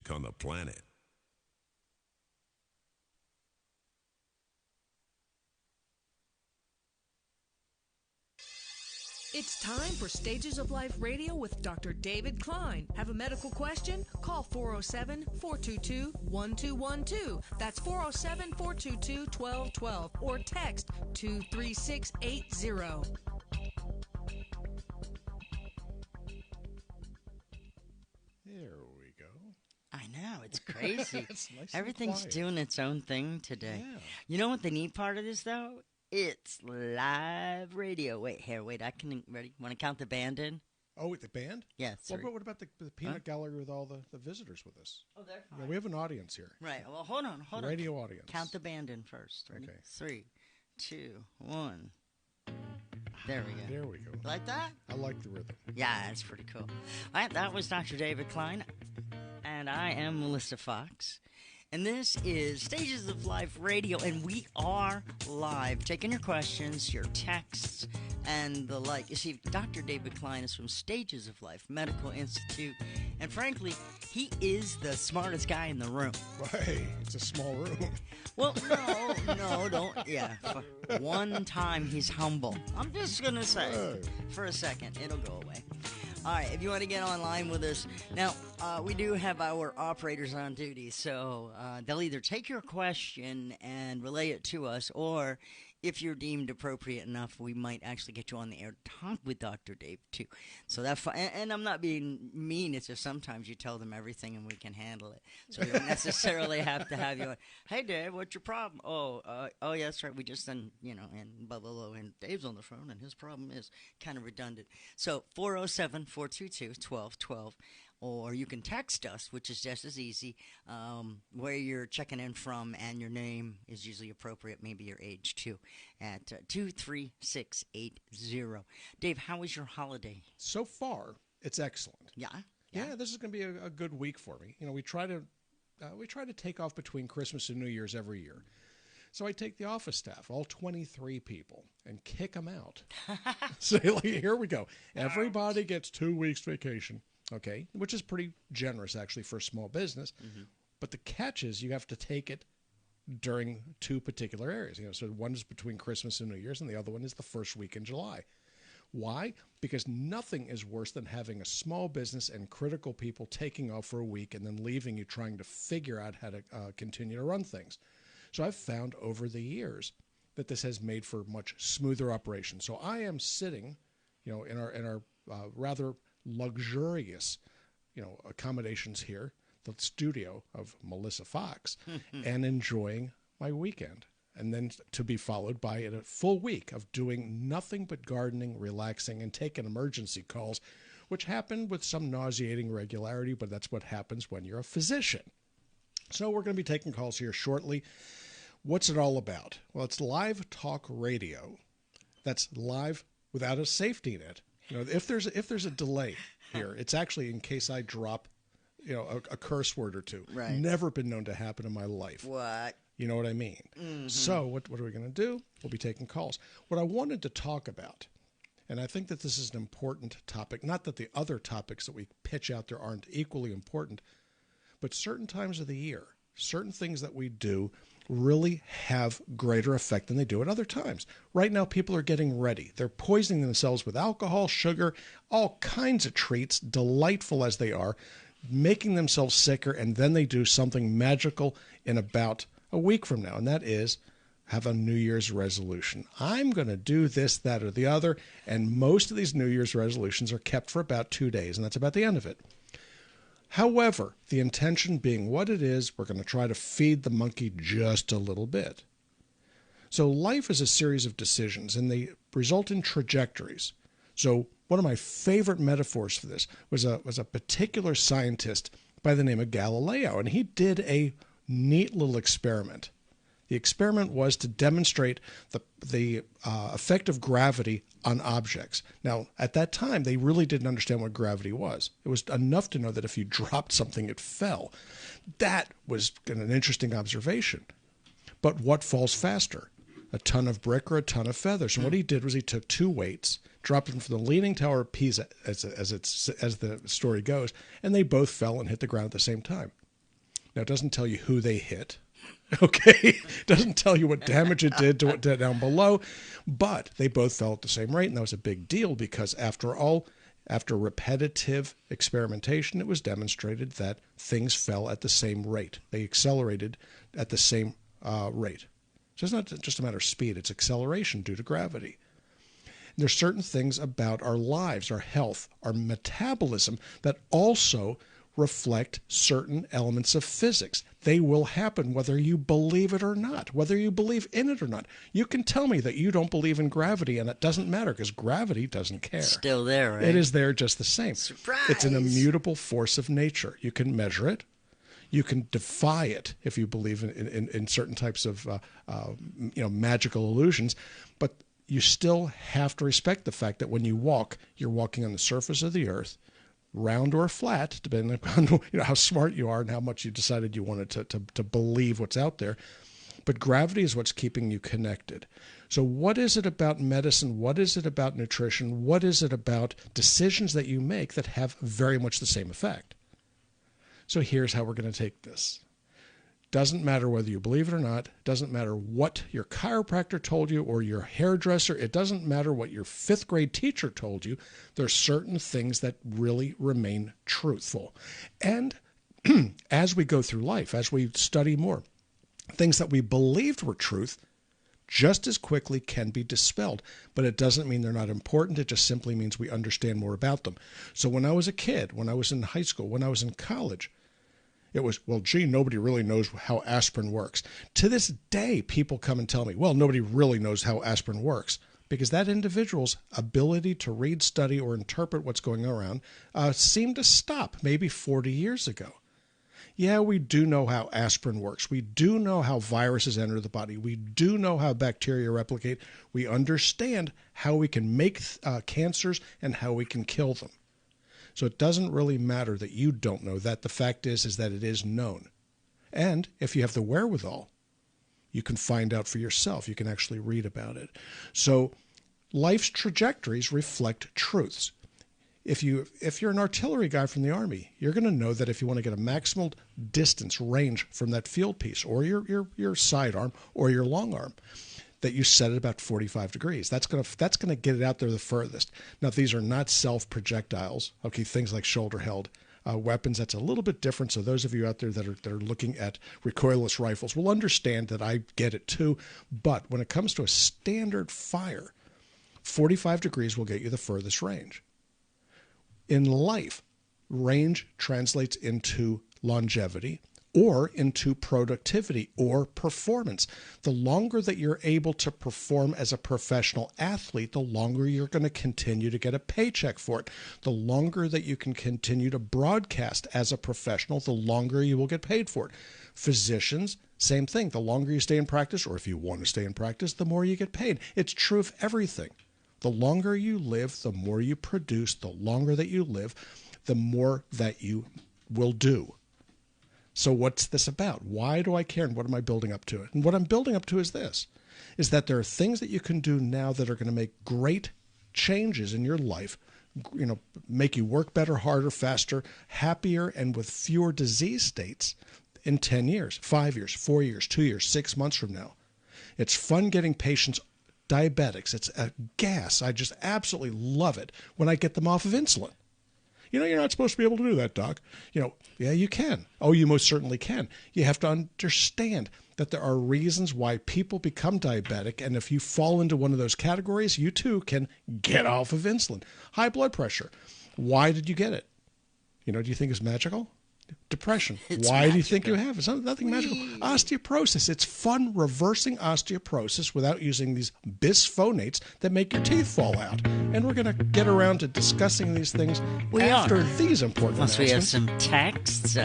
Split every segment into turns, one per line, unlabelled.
week on the planet.
It's time for Stages of Life Radio with Dr. David Klein. Have a medical question? Call 407-422-1212. That's 407-422-1212 or text 23680.
There we go.
I know, it's crazy.
It's nice.
Everything's doing its own thing today.
Yeah.
You know what the neat part of this, though? It's live radio. Wait, I can, ready? Want to count the band in?
Oh, with the band?
Yeah,
Well, but what about the peanut gallery with all the visitors with us?
Oh, they're fine.
Yeah, we have an audience here.
Right, well, hold on.
Radio audience.
Count the band in first. Ready?
Okay.
3, 2, 1. There we go.
There we go.
Like that?
I like the rhythm.
Yeah, that's pretty cool. All right, that was Dr. David Klein, and I am Melissa Fox. And this is Stages of Life Radio, and we are live, taking your questions, your texts, and the like. You see, Dr. David Klein is from Stages of Life Medical Institute, and frankly, he is the smartest guy in the room.
Right, it's a small room.
Well, no, don't. Yeah, for one time he's humble. I'm just going to say, for a second, it'll go away. All right, if you want to get online with us. Now, we do have our operators on duty, so they'll either take your question and relay it to us, or if you're deemed appropriate enough, we might actually get you on the air to talk with Dr. Dave, too. So that, and I'm not being mean. It's just sometimes you tell them everything and we can handle it. So you don't necessarily have to have you on, hey, Dave, what's your problem? Oh, yeah, that's right. We just done, and blah, blah, blah. And Dave's on the phone, and his problem is kind of redundant. So 407-422-1212. Or you can text us, which is just as easy, where you're checking in from, and your name is usually appropriate, maybe your age too, at 23680. Dave, how was your holiday?
So far, it's excellent.
Yeah?
Yeah, this is going to be a good week for me. We try to take off between Christmas and New Year's every year. So I take the office staff, all 23 people, and kick them out. Say, here we go. Everybody gets 2 weeks vacation. Okay, which is pretty generous, actually, for a small business. Mm-hmm. But the catch is you have to take it during two particular areas. So one is between Christmas and New Year's, and the other one is the first week in July. Why? Because nothing is worse than having a small business and critical people taking off for a week and then leaving you trying to figure out how to continue to run things. So I've found over the years that this has made for much smoother operation. So I am sitting, in our rather luxurious, accommodations here, the studio of Melissa Fox, and enjoying my weekend. And then to be followed by a full week of doing nothing but gardening, relaxing, and taking emergency calls, which happen with some nauseating regularity, but that's what happens when you're a physician. So we're going to be taking calls here shortly. What's it all about? Well, it's live talk radio. That's live without a safety net. If there's a delay here, it's actually in case I drop, a curse word or two.
Right.
Never been known to happen in my life.
What?
You know what I mean? Mm-hmm. So what are we going to do? We'll be taking calls. What I wanted to talk about, and I think that this is an important topic, not that the other topics that we pitch out there aren't equally important, but certain times of the year, certain things that we do really have greater effect than they do at other times. Right now, people are getting ready. They're poisoning themselves with alcohol, sugar, all kinds of treats, delightful as they are, making themselves sicker, and then they do something magical in about a week from now, and that is have a New Year's resolution. I'm going to do this, that, or the other, and most of these New Year's resolutions are kept for about 2 days, and that's about the end of it. However, the intention being what it is, we're going to try to feed the monkey just a little bit. So life is a series of decisions, and they result in trajectories. So one of my favorite metaphors for this was a particular scientist by the name of Galileo, and he did a neat little experiment. The experiment was to demonstrate the effect of gravity on objects. Now, at that time, they really didn't understand what gravity was. It was enough to know that if you dropped something, it fell. That was an interesting observation. But what falls faster? A ton of brick or a ton of feathers? And what he did was he took two weights, dropped them from the Leaning Tower of Pisa, as the story goes, and they both fell and hit the ground at the same time. Now, it doesn't tell you who they hit. Okay? It doesn't tell you what damage it did to what did down below. But they both fell at the same rate, and that was a big deal because, after all, after repetitive experimentation, it was demonstrated that things fell at the same rate. They accelerated at the same rate. So it's not just a matter of speed, it's acceleration due to gravity. And there's certain things about our lives, our health, our metabolism that also reflect certain elements of physics. They will happen whether you believe it or not, whether you believe in it or not. You can tell me that you don't believe in gravity, and it doesn't matter because gravity doesn't care.
It's still there, right?
It is there just the same.
Surprise!
It's an immutable force of nature. You can measure it. You can defy it if you believe in certain types of magical illusions, but you still have to respect the fact that when you walk, you're walking on the surface of the earth, round or flat, depending upon how smart you are and how much you decided you wanted to believe what's out there. But gravity is what's keeping you connected. So what is it about medicine? What is it about nutrition? What is it about decisions that you make that have very much the same effect? So here's how we're going to take this. Doesn't matter whether you believe it or not. Doesn't matter what your chiropractor told you or your hairdresser. It doesn't matter what your 5th grade teacher told you. There's certain things that really remain truthful. And as we go through life, as we study more, things that we believed were truth just as quickly can be dispelled. But it doesn't mean they're not important. It just simply means we understand more about them. So when I was a kid, when I was in high school, when I was in college, it was, well, gee, nobody really knows how aspirin works. To this day, people come and tell me, well, nobody really knows how aspirin works, because that individual's ability to read, study, or interpret what's going around seemed to stop maybe 40 years ago. Yeah, we do know how aspirin works. We do know how viruses enter the body. We do know how bacteria replicate. We understand how we can make cancers and how we can kill them. So it doesn't really matter that you don't know that. The fact is that it is known. And if you have the wherewithal, you can find out for yourself. You can actually read about it. So life's trajectories reflect truths. If you're an artillery guy from the Army, you're going to know that if you want to get a maximal distance range from that field piece or your sidearm or your long arm, that you set it about 45 degrees. That's going to get it out there the furthest. Now, these are not self-projectiles, okay, things like shoulder-held weapons. That's a little bit different. So those of you out there that are looking at recoilless rifles will understand that I get it too. But when it comes to a standard fire, 45 degrees will get you the furthest range. In life, range translates into longevity or into productivity or performance. The longer that you're able to perform as a professional athlete, the longer you're going to continue to get a paycheck for it. The longer that you can continue to broadcast as a professional, the longer you will get paid for it. Physicians, same thing. The longer you stay in practice, or if you want to stay in practice, the more you get paid. It's true of everything. The longer you live, the more you produce. The longer that you live, the more that you will do. So what's this about? Why do I care, and what am I building up to it? And what I'm building up to is this, is that there are things that you can do now that are going to make great changes in your life, make you work better, harder, faster, happier, and with fewer disease states in 10 years, 5 years, 4 years, 2 years, 6 months from now. It's fun getting patients diabetics. It's a gas. I just absolutely love it when I get them off of insulin. You're not supposed to be able to do that, Doc. Yeah, you can. Oh, you most certainly can. You have to understand that there are reasons why people become diabetic, and if you fall into one of those categories, you too can get off of insulin. High blood pressure. Why did you get it? Do you think it's magical? Depression. Why do you think you have it? It's nothing magical. Osteoporosis. It's fun reversing osteoporosis without using these bisphonates that make your teeth fall out. And we're going to get around to discussing these things after these important announcements.
We have some texts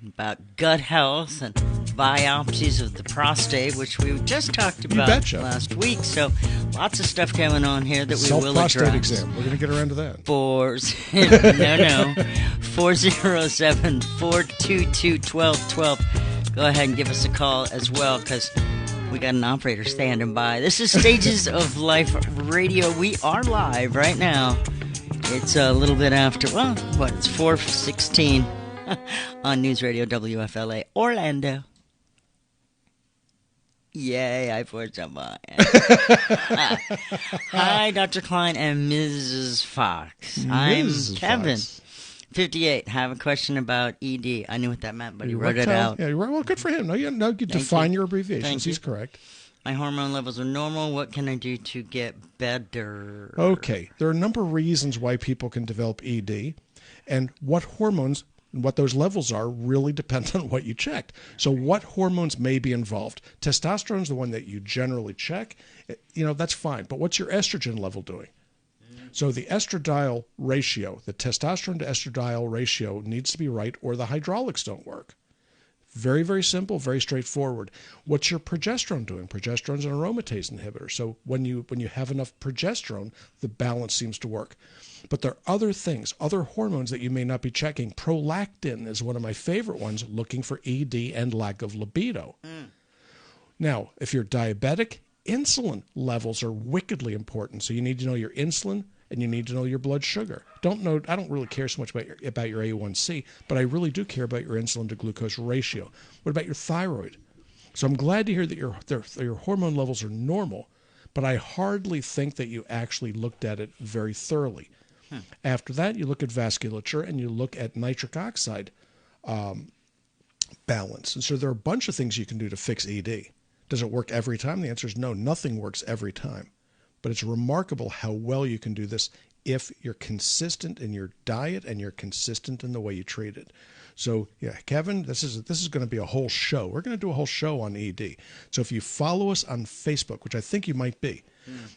about gut health and biopsies of the prostate, which we just talked about last week. So lots of stuff going on here that we will address.
Self-prostate exam. We're going to get around to that.
407-422-1212. Go ahead and give us a call as well, because we got an operator standing by. This is Stages of Life Radio. We are live right now. It's a little bit after, it's 4:16 on News Radio WFLA Orlando. Yay, I forced someone. Hi, Dr. Klein and Mrs. Fox. I'm Kevin, 58. Have a question about ED. I knew what that meant, but he wrote it out.
Yeah, well, good for him. No, you define your abbreviations. He's correct.
My hormone levels are normal. What can I do to get better?
Okay. There are a number of reasons why people can develop ED, and what hormones and what those levels are really depends on what you checked. So what hormones may be involved? Testosterone is the one that you generally check. That's fine. But what's your estrogen level doing? So the estradiol ratio, the testosterone to estradiol ratio needs to be right, or the hydraulics don't work. Very, very simple, very straightforward. What's your progesterone doing? Progesterone is an aromatase inhibitor. So when you have enough progesterone, the balance seems to work. But there are other things, other hormones that you may not be checking. Prolactin is one of my favorite ones, looking for ED and lack of libido. Now, if you're diabetic, insulin levels are wickedly important. So you need to know your insulin and you need to know your blood sugar. I don't really care so much about your A1C, but I really do care about your insulin to glucose ratio. What about your thyroid? So I'm glad to hear that your hormone levels are normal, but I hardly think that you actually looked at it very thoroughly. After that, you look at vasculature and you look at nitric oxide balance. And so there are a bunch of things you can do to fix ED. Does it work every time? The answer is no. Nothing works every time. But it's remarkable how well you can do this if you're consistent in your diet and you're consistent in the way you treat it. So, yeah, Kevin, this is going to be a whole show. We're going to do a whole show on ED. So if you follow us on Facebook, which I think you might be,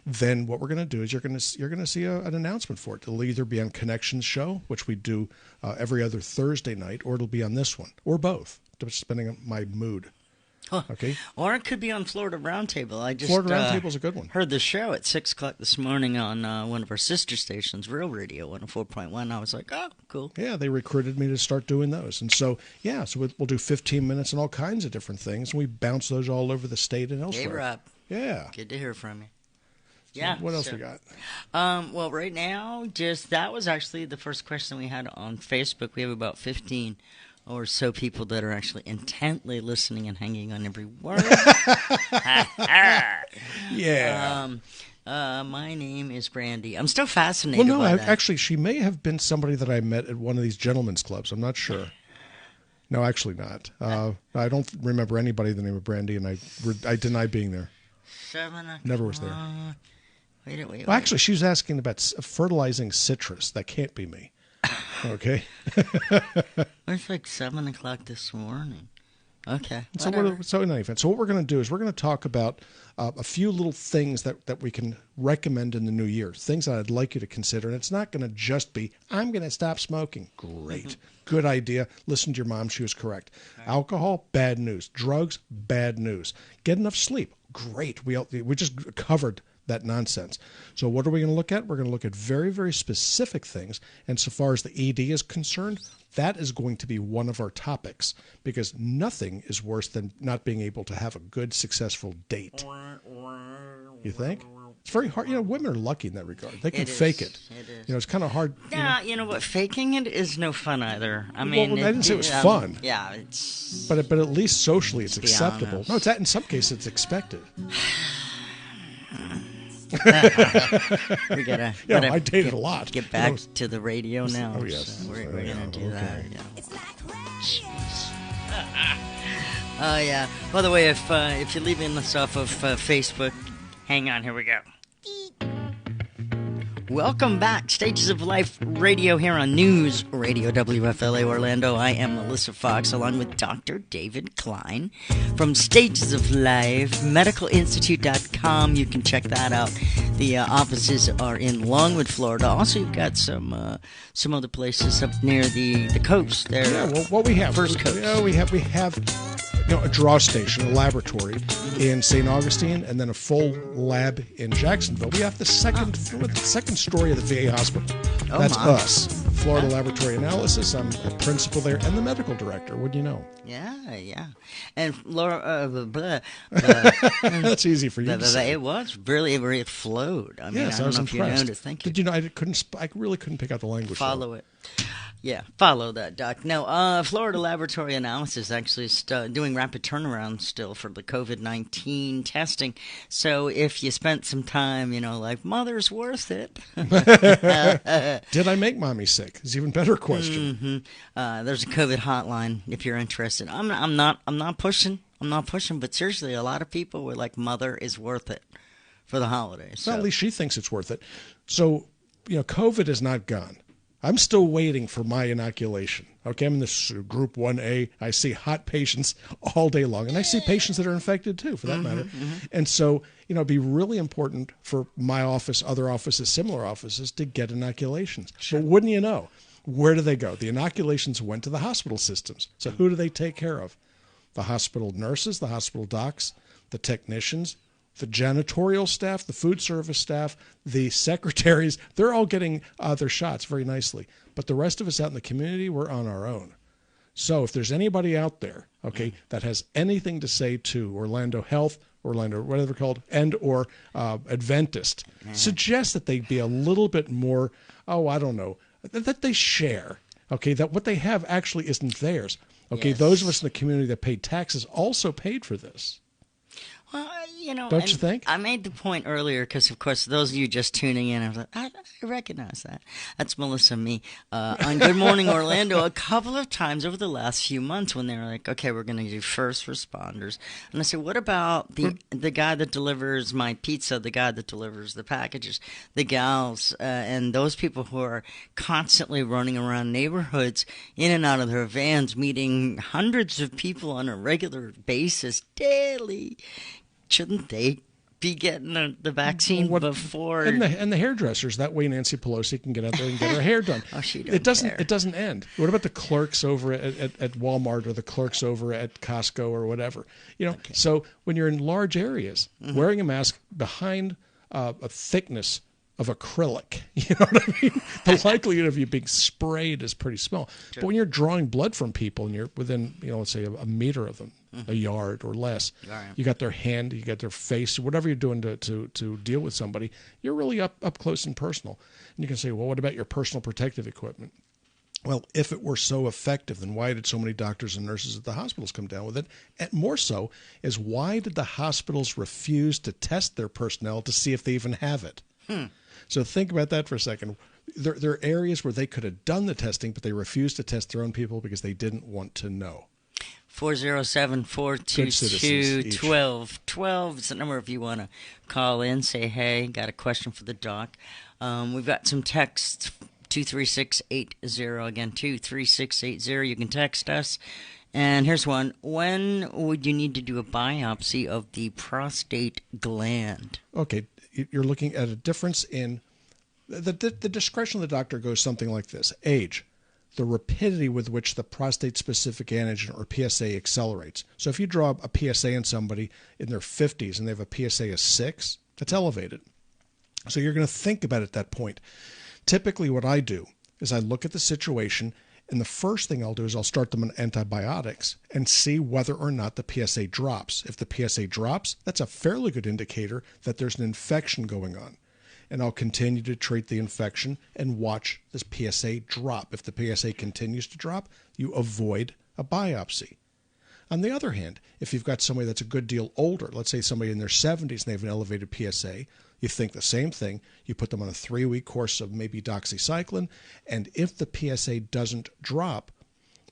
then what we're going to do is you're going to see an announcement for it. It'll either be on Connections Show, which we do every other Thursday night, or it'll be on this one, or both, depending on my mood.
Huh.
Okay.
Or it could be on Florida Roundtable.
Florida Roundtable is a good one.
Heard the show at 6 o'clock this morning on one of our sister stations, Real Radio 104.1. I was like, oh, cool.
Yeah, they recruited me to start doing those. And so, we'll do 15 minutes and all kinds of different things. And we bounce those all over the state and elsewhere.
Hey, Rob.
Yeah.
Good to hear from you.
So what else we got?
Well, right now, that was actually the first question we had on Facebook. We have about 15 or so people that are actually intently listening and hanging on every word.
Yeah.
My name is Brandy. I'm still fascinated by that.
Actually, she may have been somebody that I met at one of these gentlemen's clubs. I'm not sure. No, actually not. I don't remember anybody the name of Brandy, and I deny being there.
7 o'clock.
Never was there.
Wait.
Well, actually, she was asking about fertilizing citrus. That can't be me. Okay.
It's like 7 o'clock this morning. Okay.
So in any event, what we're going to do is we're going to talk about a few little things that we can recommend in the new year, things that I'd like you to consider. And it's not going to just be, I'm going to stop smoking. Great. Good idea. Listen to your mom. She was correct. Right. Alcohol, bad news. Drugs, bad news. Get enough sleep. Great. We just covered that nonsense. So what are we going to look at? We're going to look at very, very specific things. And so far as the ED is concerned, that is going to be one of our topics, because nothing is worse than not being able to have a good, successful date. You think? It's very hard. Women are lucky in that regard. They can fake it.
It is.
It's kind of hard.
Yeah, you know what? Faking it is no fun either. I mean,
I didn't say it was fun.
Yeah, it's.
But at least socially, it's acceptable.
honest.
No, it's in some cases it's expected.
We gotta
I dated a lot.
Get back to the radio now.
Oh, yes.
So we're gonna do that. Yeah.
Jeez.
Oh yeah. By the way, if you're leaving us off of Facebook, hang on. Here we go. Welcome back, Stages of Life Radio here on News Radio WFLA Orlando. I am Melissa Fox, along with Dr. David Klein from Stages of Life, medicalinstitute.com. You can check that out. The offices are in Longwood, Florida. Also, you've got some other places up near the coast there.
Yeah, well, what we have
First Coast.
Yeah, we have a draw station, a laboratory in St. Augustine, and then a full lab in Jacksonville. We have the second story of the VA hospital.
Oh,
That's
my.
us. Florida Laboratory Analysis. I'm a principal there and the medical director. Wouldn't you know?
Yeah. And Laura,
that's easy for you to say.
It was really, it flowed. I mean,
yes,
I don't
was
know
impressed.
if you noticed. Thank you.
Did you know I really couldn't pick out the language.
Follow it. Yeah, follow that, Doc. No, Florida Laboratory Analysis actually is doing rapid turnaround still for the COVID-19 testing. So if you spent some time, like mother's worth it.
Did I make mommy sick? Is an even better question.
Mm-hmm. There's a COVID hotline if you're interested. I'm not pushing, but seriously, a lot of people were like, mother is worth it for the holidays.
Well, at least she thinks it's worth it. So, COVID is not gone. I'm still waiting for my inoculation. Okay, I'm in this group 1A. I see hot patients all day long, and I see patients that are infected too, for that matter. And so, it'd be really important for my office, other offices, similar offices, to get inoculations. Sure. But wouldn't you know, where do they go? The inoculations went to the hospital systems. So who do they take care of? The hospital nurses, the hospital docs, the technicians, the janitorial staff, the food service staff, the secretaries. They're all getting their shots very nicely. But the rest of us out in the community, we're on our own. So if there's anybody out there, okay, that has anything to say to Orlando Health, Orlando, whatever they're called, and or Adventist, suggest that they be a little bit more, that they share, okay, that what they have actually isn't theirs. Okay, those of us in the community that paid taxes also paid for this.
Well,
don't you think?
I made the point earlier because, of course, those of you just tuning in, I was like, I recognize that. That's Melissa and me on Good Morning Orlando a couple of times over the last few months when they were like, okay, we're going to do first responders. And I said, what about the guy that delivers my pizza, the guy that delivers the packages, the gals, and those people who are constantly running around neighborhoods in and out of their vans, meeting hundreds of people on a regular basis daily? Shouldn't they be getting the vaccine before?
And the hairdressers. That way Nancy Pelosi can get out there and get her hair done. It doesn't end. What about the clerks over at Walmart or the clerks over at Costco or whatever? So when you're in large areas, wearing a mask behind a thickness of acrylic, you know what I mean? The likelihood of you being sprayed is pretty small. Sure. But when you're drawing blood from people and you're within, let's say a meter of them, a yard or less, you got their hand, you got their face, whatever you're doing to deal with somebody, you're really up close and personal. And you can say, well, what about your personal protective equipment? Well, if it were so effective, then why did so many doctors and nurses at the hospitals come down with it? And more so is, why did the hospitals refuse to test their personnel to see if they even have it? So think about that for a second. There are areas where they could have done the testing, but they refused to test their own people because they didn't want to know.
407-422-1212 is the number if you want to call in, say, hey, got a question for the doc. We've got some texts, 23680, again, 23680. You can text us. And here's one. When would you need to do a biopsy of the prostate gland? Okay,
you're looking at a difference in the discretion of the doctor goes something like this. Age, the rapidity with which the prostate-specific antigen, or PSA, accelerates. So if you draw a PSA in somebody in their 50s and they have a PSA of 6, that's elevated. So you're going to think about it at that point. Typically what I do is I look at the situation, and the first thing I'll do is I'll start them on antibiotics and see whether or not the PSA drops. If the PSA drops, that's a fairly good indicator that there's an infection going on. And I'll continue to treat the infection and watch this PSA drop. If the PSA continues to drop, you avoid a biopsy. On the other hand, if you've got somebody that's a good deal older, let's say somebody in their 70s and they have an elevated PSA, you think the same thing. You put them on a 3-week course of maybe doxycycline, and if the PSA doesn't drop,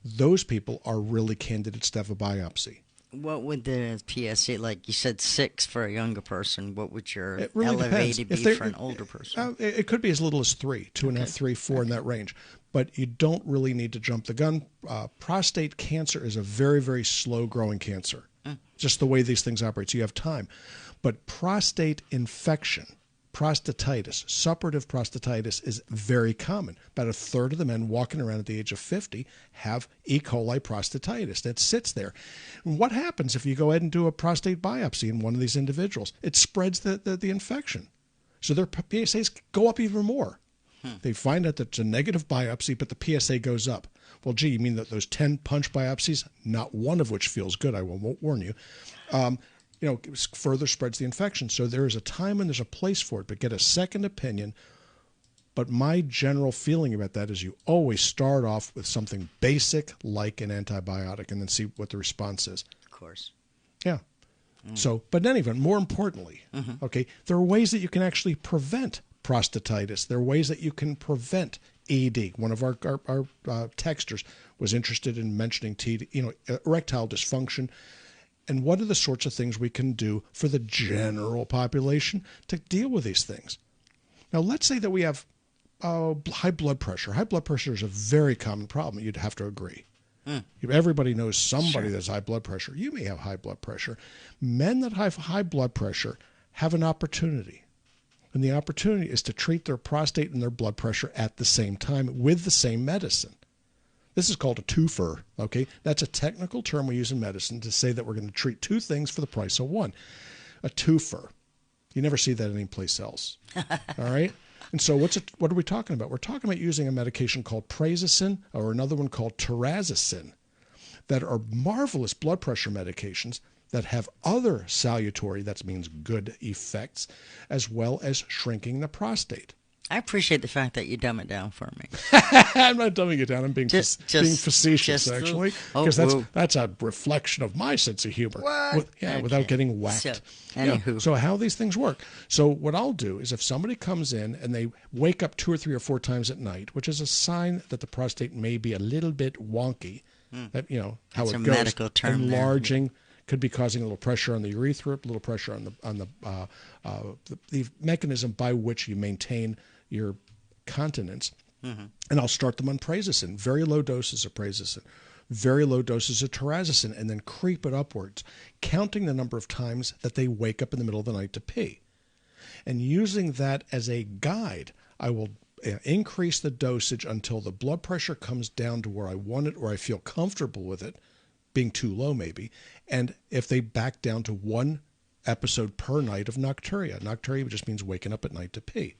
those people are really candidates to have a biopsy.
What would the PSA, like you said, 6 for a younger person? What would your
really
elevated be for an older person?
It could be as little as 3, 2.5, 3, 4 in that range. But you don't really need to jump the gun. Prostate cancer is a very, very slow-growing cancer. Just the way these things operate. So you have time. But prostate infection, prostatitis, suppurative prostatitis, is very common. About a third of the men walking around at the age of 50 have E. coli prostatitis that sits there. And what happens if you go ahead and do a prostate biopsy in one of these individuals? It spreads the infection. So their PSAs go up even more. They find out that it's a negative biopsy, but the PSA goes up. Well, gee, you mean that those 10 punch biopsies, not one of which feels good, I won't warn you, it further spreads the infection. So there is a time and there's a place for it, but get a second opinion. But my general feeling about that is you always start off with something basic like an antibiotic and then see what the response is.
Of course.
Yeah. So, but anyway, more importantly, okay, there are ways that you can actually prevent prostatitis. There are ways that you can prevent ED. One of our texters was interested in mentioning erectile dysfunction. And what are the sorts of things we can do for the general population to deal with these things? Now, let's say that we have high blood pressure. High blood pressure is a very common problem. You'd have to agree. Everybody knows somebody that's high blood pressure. You may have high blood pressure. Men that have high blood pressure have an opportunity. And the opportunity is to treat their prostate and their blood pressure at the same time with the same medicine. This is called a twofer, okay? That's a technical term we use in medicine to say that we're going to treat two things for the price of one. A twofer. You never see that anyplace else. All right? And so what are we talking about? We're talking about using a medication called prazosin or another one called terazosin that are marvelous blood pressure medications that have other salutary, that means good effects, as well as shrinking the prostate.
I appreciate the fact that you dumb it down for me.
I'm not dumbing it down. I'm being facetious, actually, because that's a reflection of my sense of humor. Without getting whacked. So how these things work. So what I'll do is if somebody comes in and they wake up 2 or 3 or 4 times at night, which is a sign that the prostate may be a little bit wonky, that how it goes, medical term enlarging. Could be causing a little pressure on the urethra, a little pressure on the mechanism by which you maintain your continence. And I'll start them on prazosin, very low doses of prazosin, very low doses of terazosin, and then creep it upwards, counting the number of times that they wake up in the middle of the night to pee. And using that as a guide, I will increase the dosage until the blood pressure comes down to where I want it or I feel comfortable with it, being too low maybe, and if they back down to 1 episode per night of nocturia. Nocturia just means waking up at night to pee.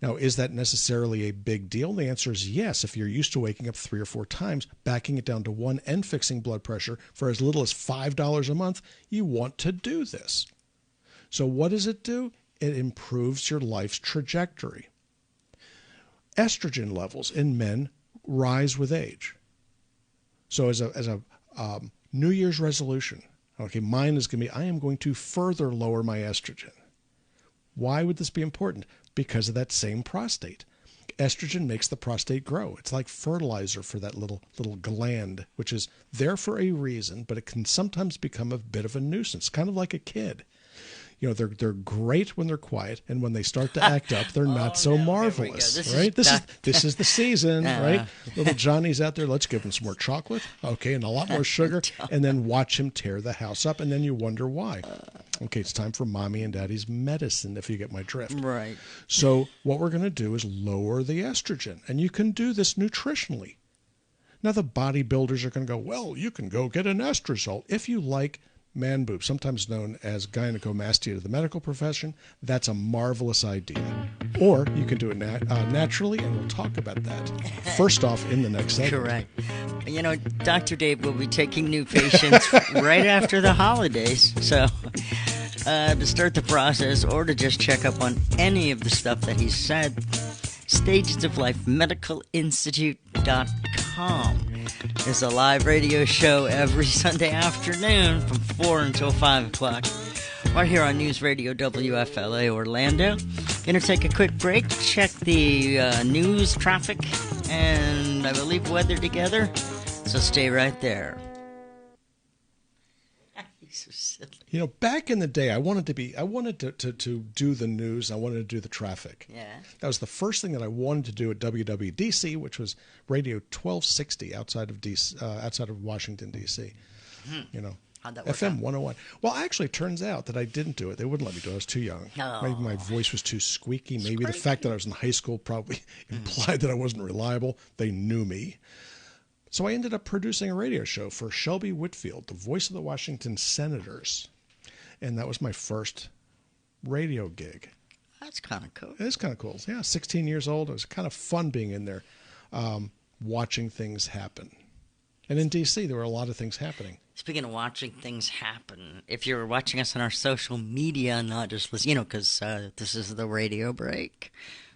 Now, is that necessarily a big deal? The answer is yes. If you're used to waking up 3 or 4 times, backing it down to 1 and fixing blood pressure for as little as $5 a month, you want to do this. So what does it do? It improves your life's trajectory. Estrogen levels in men rise with age. So as a New Year's resolution, okay, mine is going to be, I am going to further lower my estrogen. Why would this be important? Because of that same prostate. Estrogen makes the prostate grow. It's like fertilizer for that little gland, which is there for a reason, but it can sometimes become a bit of a nuisance, kind of like a kid. They're great when they're quiet, and when they start to act up, they're not so marvelous, right? This is the season, right? Little Johnny's out there. Let's give him some more chocolate, okay, and a lot more sugar, and then watch him tear the house up, and then you wonder why. Okay, it's time for mommy and daddy's medicine, if you get my drift.
Right.
So what we're going to do is lower the estrogen, and you can do this nutritionally. Now the bodybuilders are going to go, well, you can go get an estradiol if you like. Man boob, sometimes known as gynecomastia to the medical profession, that's a marvelous idea. Or you can do it naturally, and we'll talk about that first off in the next segment.
Correct. Dr. Dave will be taking new patients right after the holidays. So to start the process or to just check up on any of the stuff that he's said, Stages of Life MedicalInstitute.com is a live radio show every Sunday afternoon from 4 until 5 o'clock right here on News Radio WFLA Orlando. Going to take a quick break, check the news, traffic, and I believe weather together, so stay right there. So silly.
Back in the day, I wanted to do the news. I wanted to do the traffic.
Yeah.
That was the first thing that I wanted to do at WWDC, which was Radio 1260 outside of Washington D.C.
How'd that work
FM
out?
101. Well, actually, it turns out that I didn't do it. They wouldn't let me do it. I was too young.
Oh.
Maybe my voice was too squeaky. Maybe the fact that I was in high school probably implied that I wasn't reliable. They knew me. So I ended up producing a radio show for Shelby Whitfield, the voice of the Washington Senators. And that was my first radio gig.
That's kind of cool.
It is kind of cool. Yeah, 16 years old. It was kind of fun being in there, watching things happen. And in D.C., there were a lot of things happening.
Speaking of watching things happen, if you're watching us on our social media, not just listening, because this is the radio break,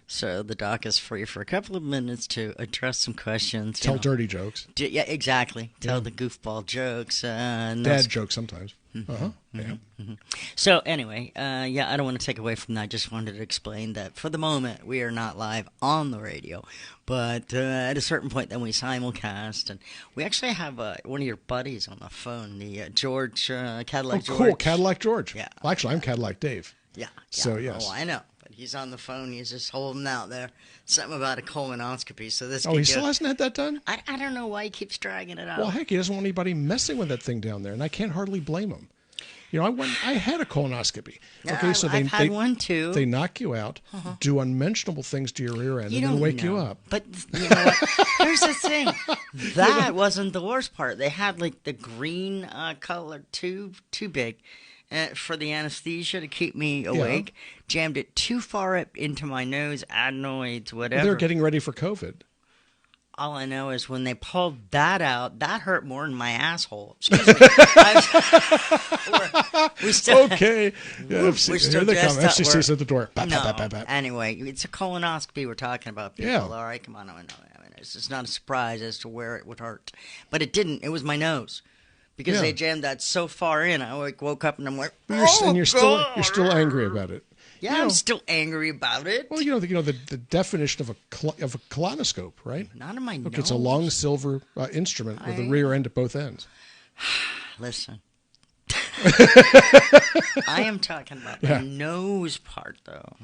so the doc is free for a couple of minutes to address some questions.
Tell dirty jokes.
Yeah, exactly. Tell the goofball jokes.
Dad jokes sometimes.
So anyway, I don't want to take away from that. I just wanted to explain that for the moment we are not live on the radio, but at a certain point then we simulcast, and we actually have one of your buddies on the phone, the George, Cadillac George.
Oh, cool, Cadillac George.
Yeah.
Well, actually, I'm Cadillac Dave.
Yeah.
So, yes.
Oh, I know. But he's on the phone. He's just holding out there. Something about a colonoscopy. So this.
Oh, he still hasn't had that done?
I don't know why he keeps dragging it out.
Well, heck, he doesn't want anybody messing with that thing down there, and I can't hardly blame him. You know, I had a colonoscopy.
Yeah,
okay, so
I've had one too.
They knock you out, do unmentionable things to your rear end, and then wake you up.
But you know what? Here's the thing. That wasn't the worst part. They had like the green colored tube, too big, for the anesthesia to keep me awake. Yeah. Jammed it too far up into my nose, adenoids, whatever.
Well, they're getting ready for COVID.
All I know is when they pulled that out, that hurt more than my asshole. Excuse me. We still,
okay. Yeah,
we're still
here they come. FCC's at the door.
Anyway, it's a colonoscopy we're talking about, people. Yeah. All right, come on. I mean, it's not a surprise as to where it would hurt. But it didn't. It was my nose. Because they jammed that so far in, I woke up and I'm like,
you're still angry about it.
Yeah, I'm still angry about it.
Well, the definition of a colonoscope, right?
Not in my nose.
It's a long silver instrument with a rear end at both ends.
Listen. I am talking about the nose part, though.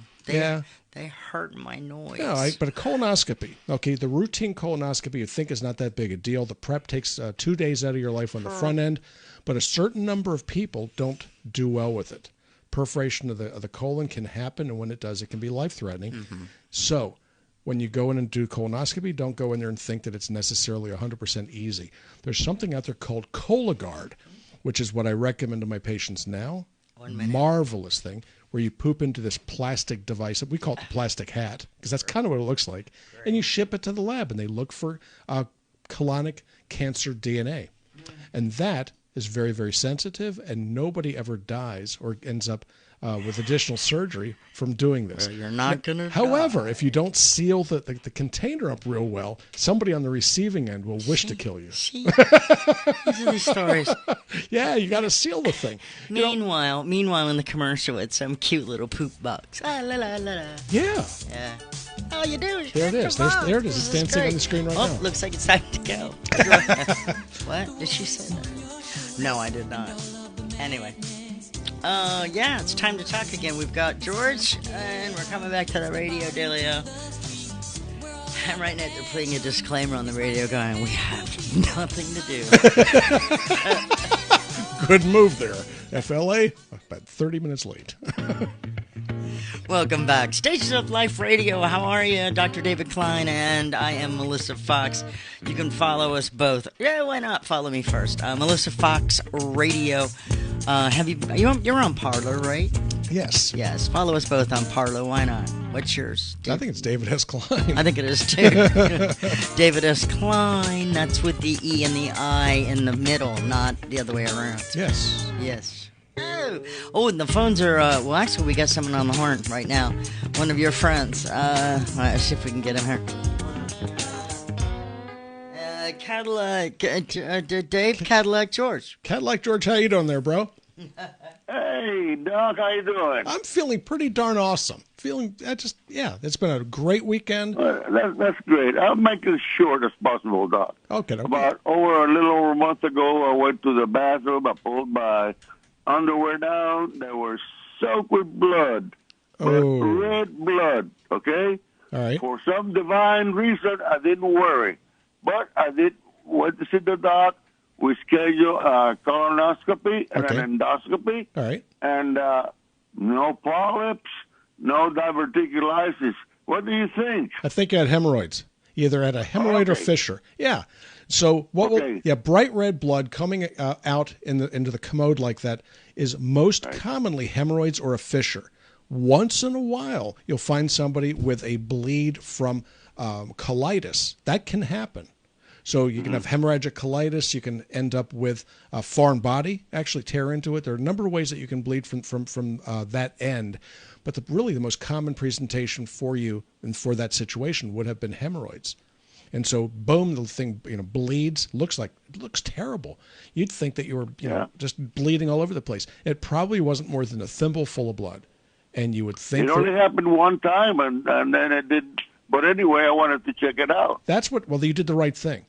They hurt my nose.
Yeah, but a colonoscopy, okay, the routine colonoscopy you think is not that big a deal. The prep takes 2 days out of your life on the front end, but a certain number of people don't do well with it. Perforation of the colon can happen, and when it does, it can be life-threatening. Mm-hmm. So when you go in and do colonoscopy, don't go in there and think that it's necessarily 100% easy. There's something out there called Cologuard, which is what I recommend to my patients now. Marvelous thing, where you poop into this plastic device. We call it the plastic hat, because that's kind of what it looks like. Right. And you ship it to the lab, and they look for colonic cancer DNA. And that is very, very sensitive, and nobody ever dies or ends up with additional surgery from doing this.
Well, you're not going to
However, if you don't seal the container up real well, somebody on the receiving end will wish to kill you.
These are these stories.
Yeah, you got to seal the thing.
Meanwhile, in the commercial, it's some cute little poop box. La, la, la, la.
Yeah.
All you do is
there it is. There it is. It's dancing on the screen right now.
Oh, looks like it's time to go. What? Did she say that? No, I did not. Anyway. It's time to talk again. We've got George, and we're coming back to the radio, Delio. And right now they're putting a disclaimer on the radio going, we have nothing to
do. Good move there. FLA, about 30 minutes late.
Welcome back. Stages of Life Radio. How are you? Dr. David Klein, and I am Melissa Fox. You can follow us both. Yeah, why not? Follow me first. Melissa Fox Radio. You're on Parler, right?
Yes.
Yes. Follow us both on Parler. Why not? What's yours?
I think it's David S. Klein.
I think it is too. David S. Klein. That's with the E and the I in the middle, not the other way around.
Yes.
Yes. Oh, and the phones are, actually, we got someone on the horn right now. One of your friends. Let's see if we can get him here. Cadillac, Dave, Cadillac George.
Cadillac George, how you doing there, bro?
Hey, Doc, how you doing?
I'm feeling pretty darn awesome. It's been a great weekend.
That's great. I'll make it as short as possible, Doc.
Okay.
About a little over a month ago, I went to the bathroom. I pulled my underwear down. They were soaked with blood. Red blood, okay?
All right.
For some divine reason, I didn't worry. But I went to see the doc. We scheduled a colonoscopy and an endoscopy.
All right.
And no polyps, no diverticulitis. What do you think?
I think you had hemorrhoids. You either had a hemorrhoid or fissure. Yeah. So bright red blood coming out into the commode like that is most commonly hemorrhoids or a fissure. once in a while, you'll find somebody with a bleed from colitis. That can happen. So you can have hemorrhagic colitis. You can end up with a foreign body actually tear into it. There are a number of ways that you can bleed from that end. But really the most common presentation for you and for that situation would have been hemorrhoids. And so, boom, the thing bleeds. Looks terrible. You'd think that you were just bleeding all over the place. It probably wasn't more than a thimbleful of blood, and you would think
it only happened one time, and then it did. But anyway, I wanted to check it out.
Well, you did the right thing.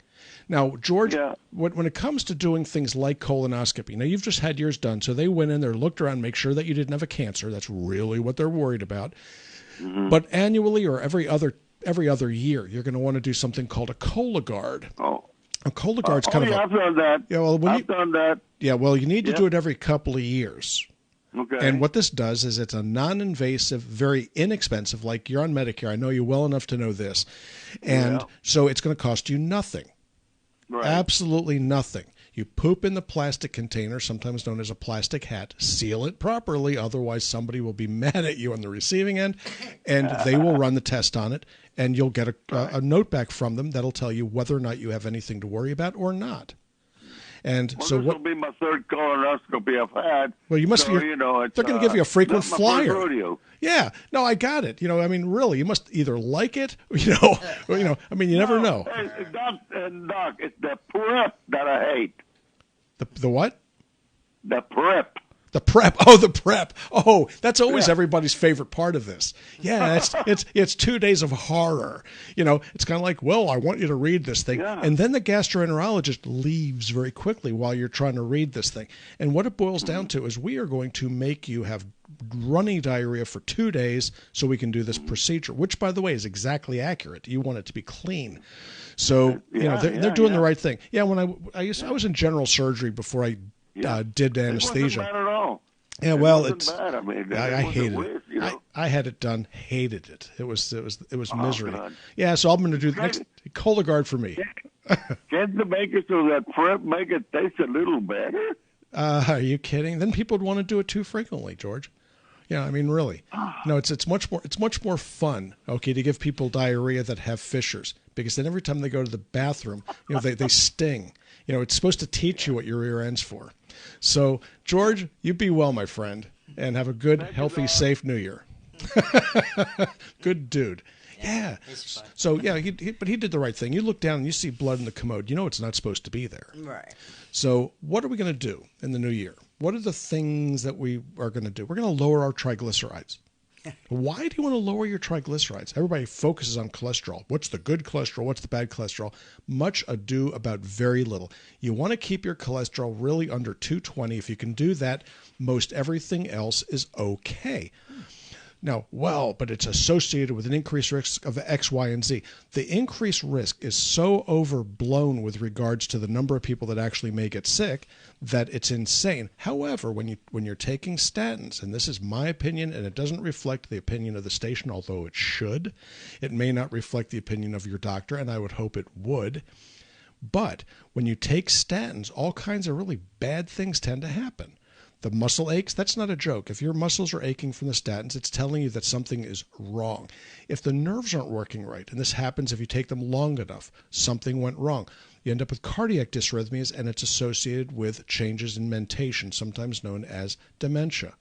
Now, George, when it comes to doing things like colonoscopy, now you've just had yours done, so they went in there, looked around, make sure that you didn't have a cancer. That's really what they're worried about. Mm-hmm. But annually or every other year, you're going to want to do something called a Cologuard.
Oh.
A Cologuard's kind of
I've done that.
Yeah, well,
I've done that.
Yeah, well, you need to do it every couple of years.
Okay.
And what this does is it's a non-invasive, very inexpensive, like you're on Medicare. I know you well enough to know this. And so it's going to cost you nothing.
Right.
Absolutely nothing. You poop in the plastic container, sometimes known as a plastic hat. Seal it properly, otherwise somebody will be mad at you on the receiving end, and they will run the test on it, and you'll get a note back from them that'll tell you whether or not you have anything to worry about or not. And
well,
so
this will be my third colonoscopy I've had.
Well, you must.
So,
they're going to give you a frequent flyer. Yeah, no, I got it. I mean, really, you must either like it, or, I mean, you never know.
Hey, Doc, it's the prep that I hate.
The what?
The prep.
The prep. Oh, the prep. Oh, that's always everybody's favorite part of this. Yeah, it's 2 days of horror. It's kind of like, well, I want you to read this thing. Yeah. And then the gastroenterologist leaves very quickly while you're trying to read this thing. And what it boils down to is we are going to make you have runny diarrhea for 2 days so we can do this procedure, which, by the way, is exactly accurate. You want it to be clean. So, they're doing the right thing. Yeah, when I was in general surgery before I did anesthesia.
It wasn't bad at all.
Yeah, well,
it's bad. I mean,
I hated it. I had it done. Hated it. It was misery.
God.
Yeah, so I'm going to do the next Cologuard for me.
Can't they make it so that prep make it taste a little better?
Are you kidding? Then people would want to do it too frequently, George. Yeah, I mean, really. No, it's much more fun. Okay, to give people diarrhea that have fissures, because then every time they go to the bathroom, they sting. It's supposed to teach you what your rear end's for. So, George, you be well, my friend, and have a good, healthy, safe New Year. Good dude. Yeah. So, but he did the right thing. You look down and you see blood in the commode. It's not supposed to be there.
Right.
So, what are we going to do in the new year? What are the things that we are going to do? We're going to lower our triglycerides. Why do you want to lower your triglycerides? Everybody focuses on cholesterol. What's the good cholesterol? What's the bad cholesterol? Much ado about very little. You want to keep your cholesterol really under 220. If you can do that, most everything else is okay. Now, but it's associated with an increased risk of X, Y, and Z. The increased risk is so overblown with regards to the number of people that actually may get sick that it's insane. However, when you're taking statins, and this is my opinion, and it doesn't reflect the opinion of the station, although it should. It may not reflect the opinion of your doctor, and I would hope it would. But when you take statins, all kinds of really bad things tend to happen. The muscle aches, that's not a joke. If your muscles are aching from the statins, it's telling you that something is wrong. If the nerves aren't working right, and this happens if you take them long enough, something went wrong. You end up with cardiac dysrhythmias, and it's associated with changes in mentation, sometimes known as dementia.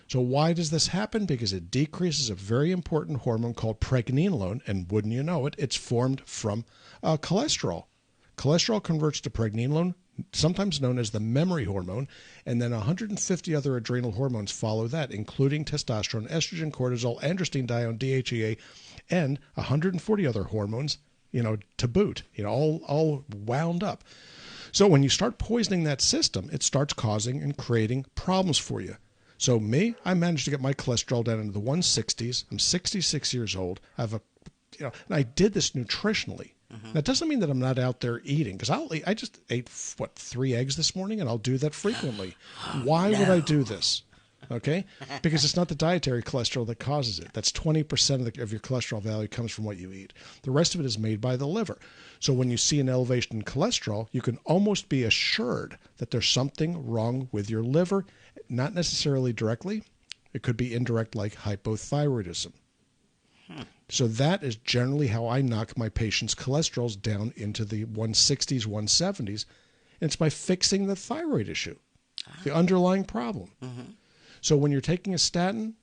So why does this happen? Because it decreases a very important hormone called pregnenolone, and wouldn't you know it, it's formed from cholesterol. Cholesterol converts to pregnenolone, sometimes known as the memory hormone, and then 150 other adrenal hormones follow that, including testosterone, estrogen, cortisol, androstenedione, DHEA, and 140 other hormones, to boot, all wound up. So when you start poisoning that system, it starts causing and creating problems for you. So I managed to get my cholesterol down into the 160s. I'm 66 years old. I have and I did this nutritionally. That doesn't mean that I'm not out there eating, because I just ate 3 eggs this morning, and I'll do that frequently. Why would I do this? Okay, because it's not the dietary cholesterol that causes it. That's 20% of your cholesterol value comes from what you eat. The rest of it is made by the liver. So when you see an elevation in cholesterol, you can almost be assured that there's something wrong with your liver, not necessarily directly. It could be indirect, like hypothyroidism. So that is generally how I knock my patients' cholesterols down into the 160s, 170s. And it's by fixing the thyroid issue, the underlying problem. So when you're taking a statin,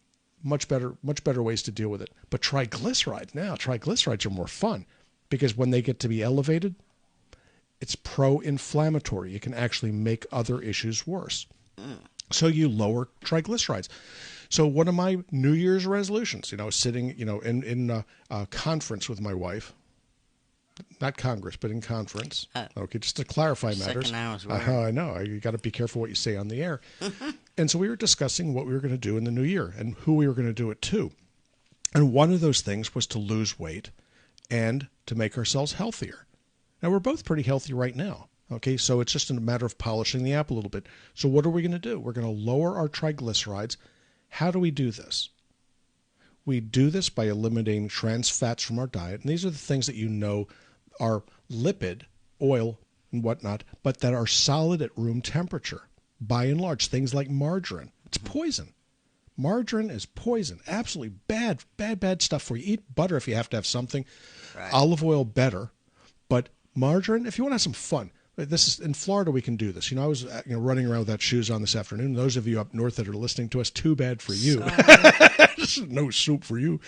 much better ways to deal with it. But triglycerides are more fun because when they get to be elevated, it's pro-inflammatory. It can actually make other issues worse. So you lower triglycerides. So one of my New Year's resolutions, sitting, in a conference with my wife, not Congress, but in conference. Okay, just to clarify matters. I know. You got to be careful what you say on the air. And so we were discussing what we were going to do in the new year and who we were going to do it to. And one of those things was to lose weight and to make ourselves healthier. Now, we're both pretty healthy right now. Okay, so it's just a matter of polishing the app a little bit. So what are we going to do? We're going to lower our triglycerides. How do we do this? We do this by eliminating trans fats from our diet. And these are the things that are lipid, oil, and whatnot, but that are solid at room temperature, by and large. Things like margarine. It's poison. Margarine is poison. Absolutely bad stuff for you. Eat butter if you have to have something. Right. Olive oil, better. But margarine, if you want to have some fun. This is in Florida. We can do this. I was running around without shoes on this afternoon. Those of you up north that are listening to us, too bad for you. No soup for you.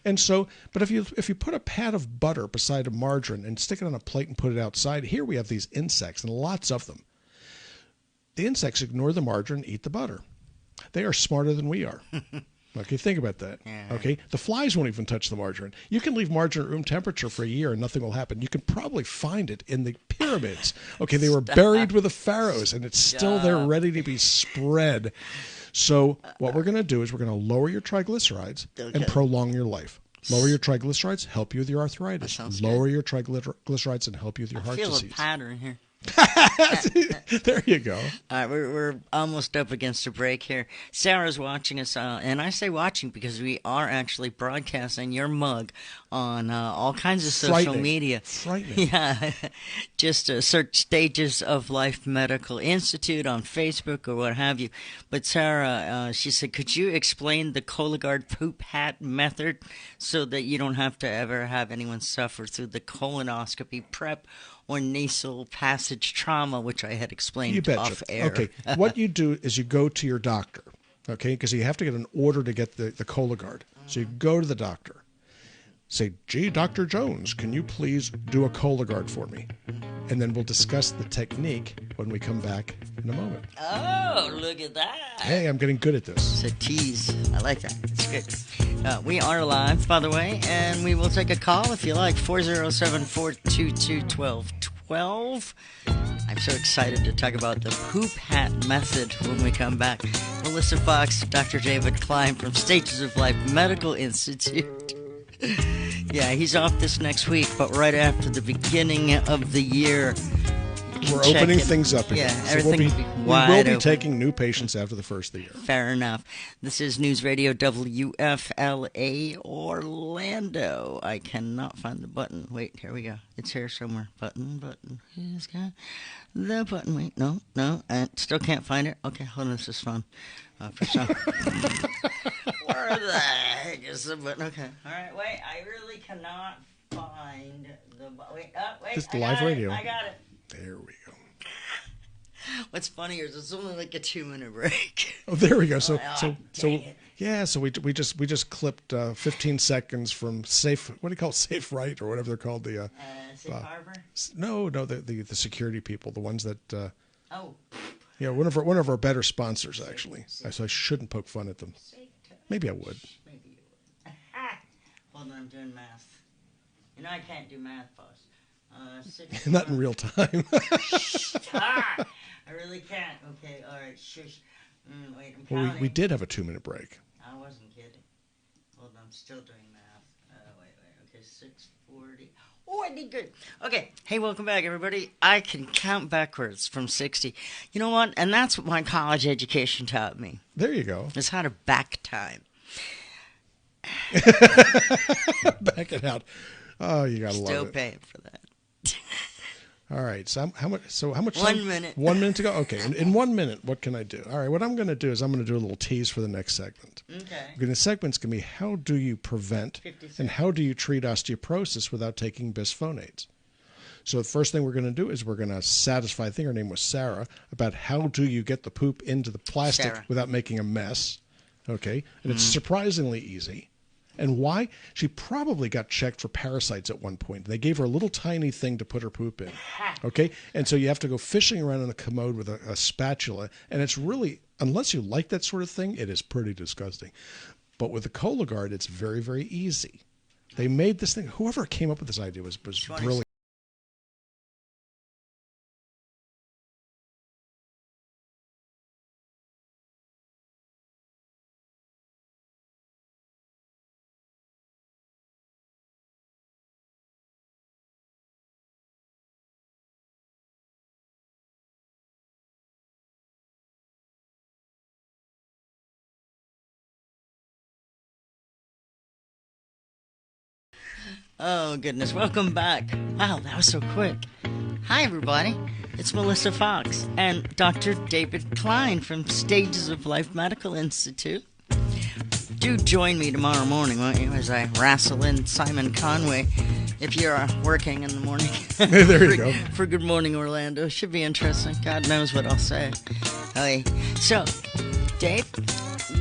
And so, but if you put a pat of butter beside a margarine and stick it on a plate and put it outside, here we have these insects and lots of them. The insects ignore the margarine, eat the butter. They are smarter than we are. Okay, think about that. Yeah. Okay, the flies won't even touch the margarine. You can leave margarine at room temperature for a year and nothing will happen. You can probably find it in the pyramids. Okay, they were buried with the pharaohs and it's still there ready to be spread. So what we're going to do is we're going to lower your triglycerides and prolong your life. Lower your triglycerides, help you with your arthritis. Lower your triglycerides and help you with your heart disease. I feel a pattern here. There you go.
All right, we're almost up against a break here. Sarah's watching us, and I say watching because we are actually broadcasting your mug on all kinds of social media.
Frightening.
Yeah, just search Stages of Life Medical Institute on Facebook or what have you. But Sarah, she said, could you explain the Cologuard poop hat method so that you don't have to ever have anyone suffer through the colonoscopy prep or nasal passage trauma, which I had explained off air.
Okay, what you do is you go to your doctor, okay, because you have to get an order to get the Cologuard. So you go to the doctor. Say, gee, Dr. Jones, can you please do a Cologuard for me? And then we'll discuss the technique when we come back in a moment.
Oh, look at that.
Hey, I'm getting good at this.
It's a tease. I like that. It's good. We are live, by the way, and we will take a call if you like, 407-422-1212. I'm so excited to talk about the poop hat method when we come back. Melissa Fox, Dr. David Klein from Stages of Life Medical Institute. Yeah, he's off this next week, but right after the beginning of the year.
We're opening things up again.
Yeah, everything
we will be taking new patients after the first of the year.
Fair enough. This is News Radio WFLA Orlando. I cannot find the button. Wait, here we go. It's here somewhere. Button. Who's got the button? Wait, no. I still can't find it. Okay, hold on. This is fun. For some. Where the heck is the button? Okay. All right, wait. I really cannot find the button. Wait.
Just live radio.
I got it.
There we go.
What's funny is it's only like a 2-minute break.
Oh, there we go. So we just clipped 15 seconds from Safe. What do you call it? Safe Right or whatever they're called. The
Safe Harbor.
No, the security people, the ones that. Yeah, one of our better sponsors actually. So I shouldn't poke fun at them. Maybe I would.
Maybe you would. Hold on, I'm doing math. I can't do math, boss.
Not in real time.
Stop! I really can't. Okay, all right, shush. Wait, I'm counting.
Well, we did have a 2-minute break.
I wasn't kidding. Hold on, I'm still doing math. Wait. Okay, 6:40. Oh, I did good. Okay, hey, welcome back, everybody. I can count backwards from 60. You know what? And that's what my college education taught me.
There you go.
It's how to back time.
Back it out. Oh, you gotta love it.
Still paying for that.
All right. So how much? So how much?
1 minute.
1 minute to go. Okay. In 1 minute, what can I do? All right. What I'm going to do is I'm going to do a little tease for the next segment.
Okay.
The segment's going to be how do you prevent and how do you treat osteoporosis without taking bisphonates? So the first thing we're going to do is we're going to satisfy, I think her name was Sarah, about how do you get the poop into the plastic without making a mess. Okay. And it's surprisingly easy. And why? She probably got checked for parasites at one point. They gave her a little tiny thing to put her poop in. Okay? And so you have to go fishing around in a commode with a spatula. And it's really, unless you like that sort of thing, it is pretty disgusting. But with the Cologuard, it's very, very easy. They made this thing. Whoever came up with this idea was brilliant.
Oh, goodness. Welcome back. Wow, that was so quick. Hi, everybody. It's Melissa Fox and Dr. David Klein from Stages of Life Medical Institute. Do join me tomorrow morning, won't you, as I wrestle in Simon Conway, if you're working in the morning.
There you go.
For Good Morning Orlando. Should be interesting. God knows what I'll say. Okay. So, Dave,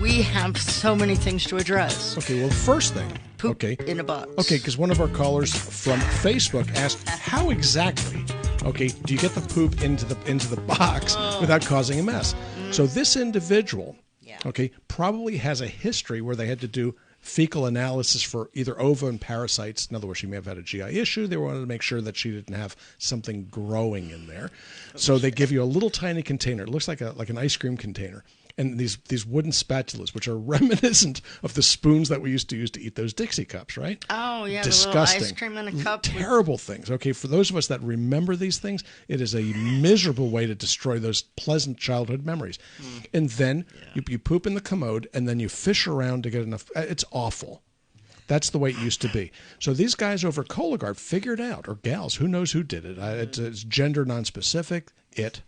we have so many things to address.
Okay, well, first thing.
Poop in a box.
Okay, because one of our callers from Facebook asked, how exactly, okay, do you get the poop into the box without causing a mess? So this individual, okay, probably has a history where they had to do fecal analysis for either ova and parasites. In other words, she may have had a GI issue. They wanted to make sure that she didn't have something growing in there. So they give you a little tiny container. It looks like an ice cream container. And these wooden spatulas, which are reminiscent of the spoons that we used to use to eat those Dixie cups, right?
Oh, yeah,
disgusting.
The little ice cream in a cup.
Terrible things. Okay, for those of us that remember these things, it is a miserable way to destroy those pleasant childhood memories. And then you poop in the commode, and then you fish around to get enough. It's awful. That's the way it used to be. So these guys over Cologuard figured out, or gals, who knows who did it. It's gender nonspecific. It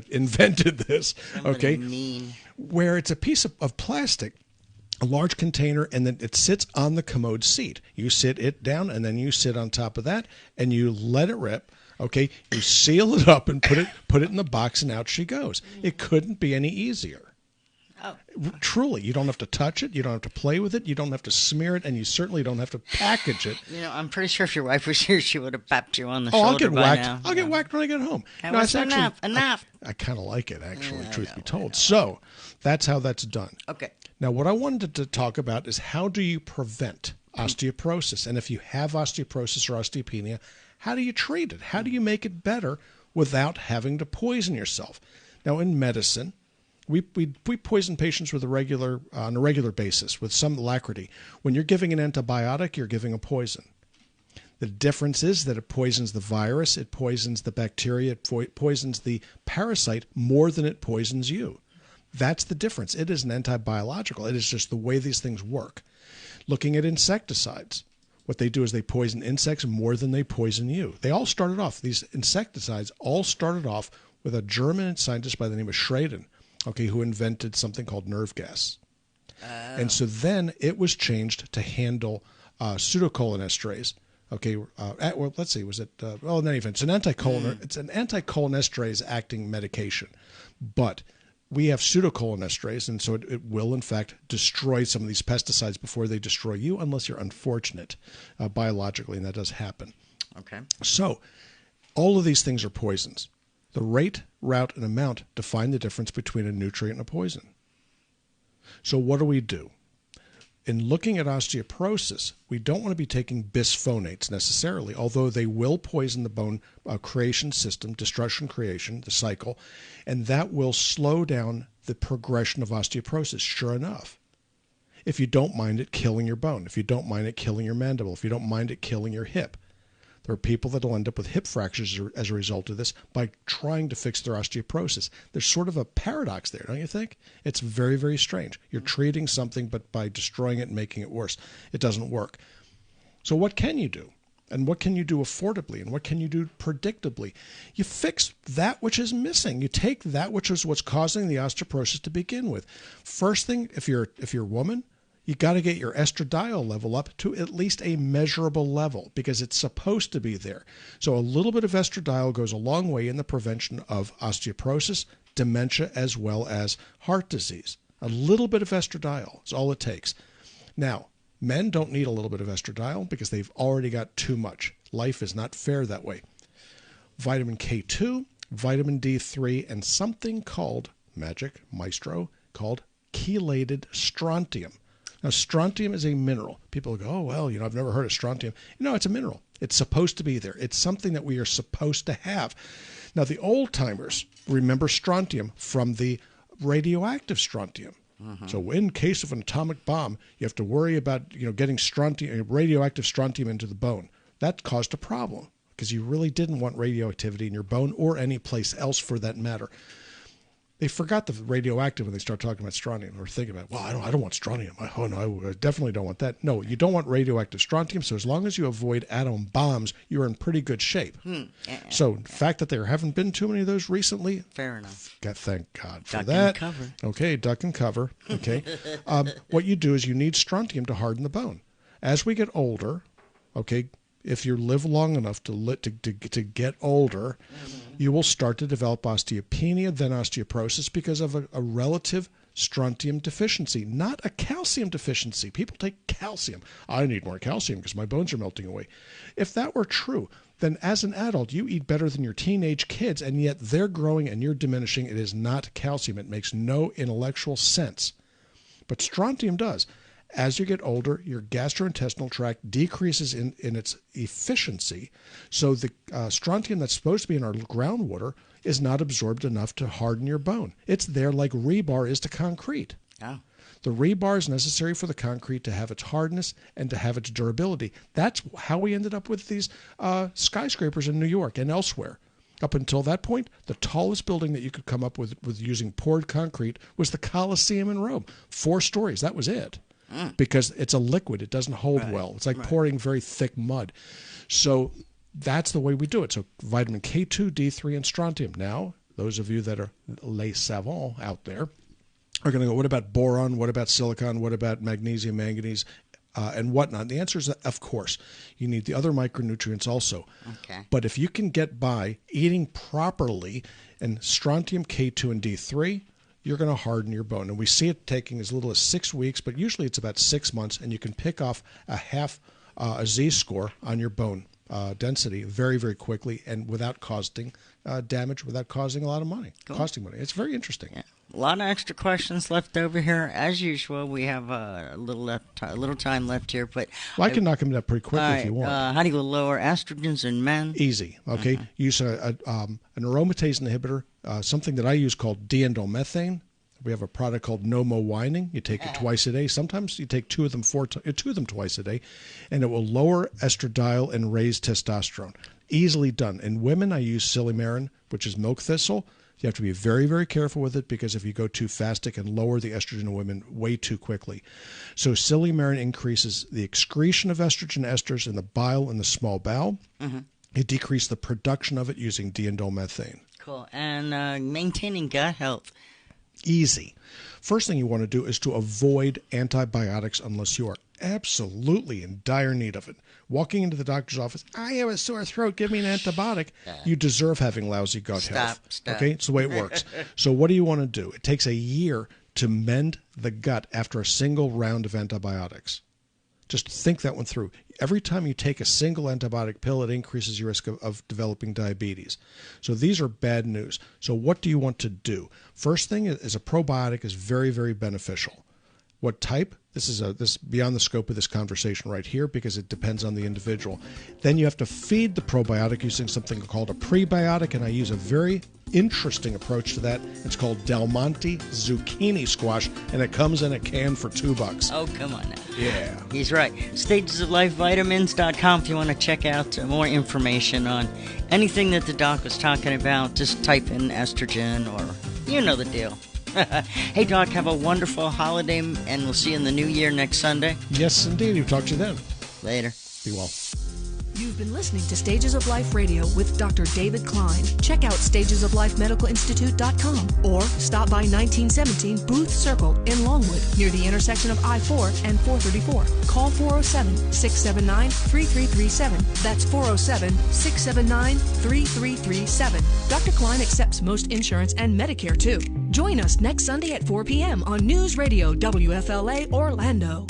invented this, okay?
Mean.
Where it's a piece of plastic, a large container, and then it sits on the commode seat. You sit it down, and then you sit on top of that, and you let it rip. Okay, you seal it up and put it in the box, and out she goes. It couldn't be any easier.
Oh.
Truly, you don't have to touch it, you don't have to play with it, you don't have to smear it, and you certainly don't have to package it.
You know, I'm pretty sure if your wife was here, she would have bapped you on the shoulder by now.
I'll get whacked when I get home.
No, it's enough.
I kind of like it, actually, truth be told. So that's how that's done.
Okay.
Now, what I wanted to talk about is how do you prevent osteoporosis? And if you have osteoporosis or osteopenia, how do you treat it? How do you make it better without having to poison yourself? Now, in medicine, we poison patients on a regular basis with some alacrity. When you're giving an antibiotic, you're giving a poison. The difference is that it poisons the virus, it poisons the bacteria, it poisons the parasite more than it poisons you. That's the difference. It is an antibiological. It is just the way these things work. Looking at insecticides, what they do is they poison insects more than they poison you. These insecticides all started off with a German scientist by the name of Schraden, okay, who invented something called nerve gas. And so then it was changed to handle pseudocholinesterase. Okay, well, let's see, was it? In any event, it's an anticholinesterase acting medication, but we have pseudocholinesterase, and so it will in fact destroy some of these pesticides before they destroy you, unless you're unfortunate biologically, and that does happen.
Okay.
So all of these things are poisons. The rate, route, and amount define the difference between a nutrient and a poison. So what do? In looking at osteoporosis, we don't want to be taking bisphonates necessarily, although they will poison the bone creation system, destruction creation, the cycle, and that will slow down the progression of osteoporosis, sure enough. If you don't mind it killing your bone, if you don't mind it killing your mandible, if you don't mind it killing your hip. There are people that will end up with hip fractures as a result of this by trying to fix their osteoporosis. There's sort of a paradox there, don't you think? It's very, very strange. You're treating something, but by destroying it and making it worse, it doesn't work. So what can you do? And what can you do affordably? And what can you do predictably? You fix that which is missing. You take that which is what's causing the osteoporosis to begin with. First thing, if you're a woman, you got to get your estradiol level up to at least a measurable level because it's supposed to be there. So a little bit of estradiol goes a long way in the prevention of osteoporosis, dementia, as well as heart disease. A little bit of estradiol is all it takes. Now, men don't need a little bit of estradiol because they've already got too much. Life is not fair that way. Vitamin K2, vitamin D3, and something called, magic, maestro, called chelated strontium. Now, strontium is a mineral. People go, oh, well, I've never heard of strontium. It's a mineral. It's supposed to be there. It's something that we are supposed to have. Now, the old-timers remember strontium from the radioactive strontium. So in case of an atomic bomb, you have to worry about getting strontium, radioactive strontium into the bone. That caused a problem because you really didn't want radioactivity in your bone or any place else for that matter. They forgot the radioactive when they start talking about strontium or thinking about, well, I don't want strontium. Oh, no, I definitely don't want that. No, you don't want radioactive strontium. So as long as you avoid atom bombs, you're in pretty good shape. So the fact that there haven't been too many of those recently.
Fair enough.
Thank God for
duck
that.
And cover.
Okay, duck and cover. Okay. What you do is you need strontium to harden the bone. As we get older, okay, if you live long enough to get older, you will start to develop osteopenia, then osteoporosis because of a relative strontium deficiency, not a calcium deficiency. People take calcium. I need more calcium because my bones are melting away. If that were true, then as an adult, you eat better than your teenage kids, and yet they're growing and you're diminishing. It is not calcium. It makes no intellectual sense. But strontium does. As you get older, your gastrointestinal tract decreases in its efficiency, so the strontium that's supposed to be in our groundwater is not absorbed enough to harden your bone. It's there like rebar is to concrete.
Oh.
The rebar is necessary for the concrete to have its hardness and to have its durability. That's how we ended up with these skyscrapers in New York and elsewhere. Up until that point, the tallest building that you could come up with using poured concrete was the Colosseum in Rome. 4 stories. That was it. Because it's a liquid. It doesn't hold well. It's like pouring very thick mud. So that's the way we do it. So vitamin K2, D3, and strontium. Now, those of you that are les savants out there are going to go, what about boron? What about silicon? What about magnesium, manganese, and whatnot? And the answer is, of course, you need the other micronutrients also.
Okay.
But if you can get by eating properly and strontium, K2, and D3, you're going to harden your bone. And we see it taking as little as 6 weeks, but usually it's about 6 months, and you can pick off a Z-score on your bone density very, very quickly and without causing damage, without causing a lot of money, costing money. It's very interesting.
Yeah. A lot of extra questions left over here. As usual, we have a little time left here. But
I can knock them down pretty quickly if you want.
How do you lower estrogens in men?
Easy. Okay. Use an aromatase inhibitor, something that I use called diendomethane. We have a product called Nomo Whining. You take it twice a day. Sometimes you take two of them twice a day, and it will lower estradiol and raise testosterone. Easily done. In women, I use silymarin, which is milk thistle. You have to be very, very careful with it because if you go too fast, it can lower the estrogen in women way too quickly. So silymarin increases the excretion of estrogen esters in the bile in the small bowel. You decrease the production of it using diendomethane.
Cool. And maintaining gut health.
Easy. First thing you want to do is to avoid antibiotics unless you are absolutely in dire need of it. Walking into the doctor's office, I have a sore throat, give me an antibiotic. You deserve having lousy gut health.
Stop.
Okay, it's the way it works. So what do you want to do? It takes a year to mend the gut after a single round of antibiotics. Just think that one through. Every time you take a single antibiotic pill, it increases your risk of developing diabetes. So these are bad news. So what do you want to do? First thing is a probiotic is very, very beneficial. What type? This is beyond the scope of this conversation right here because it depends on the individual. Then you have to feed the probiotic using something called a prebiotic, and I use a very interesting approach to that. It's called Del Monte Zucchini Squash, and it comes in a can for $2.
Oh, come on now.
Yeah.
He's right. StagesOfLifeVitamins.com if you want to check out more information on anything that the doc was talking about. Just type in estrogen or you know the deal. Hey, Doc, have a wonderful holiday, and we'll see you in the new year next Sunday.
Yes, indeed. We'll talk to you then.
Later.
Be well.
You've been listening to Stages of Life Radio with Dr. David Klein. Check out stagesoflifemedicalinstitute.com or stop by 1917 Booth Circle in Longwood near the intersection of I-4 and 434. Call 407-679-3337. That's 407-679-3337. Dr. Klein accepts most insurance and Medicare, too. Join us next Sunday at 4 p.m. on News Radio WFLA Orlando.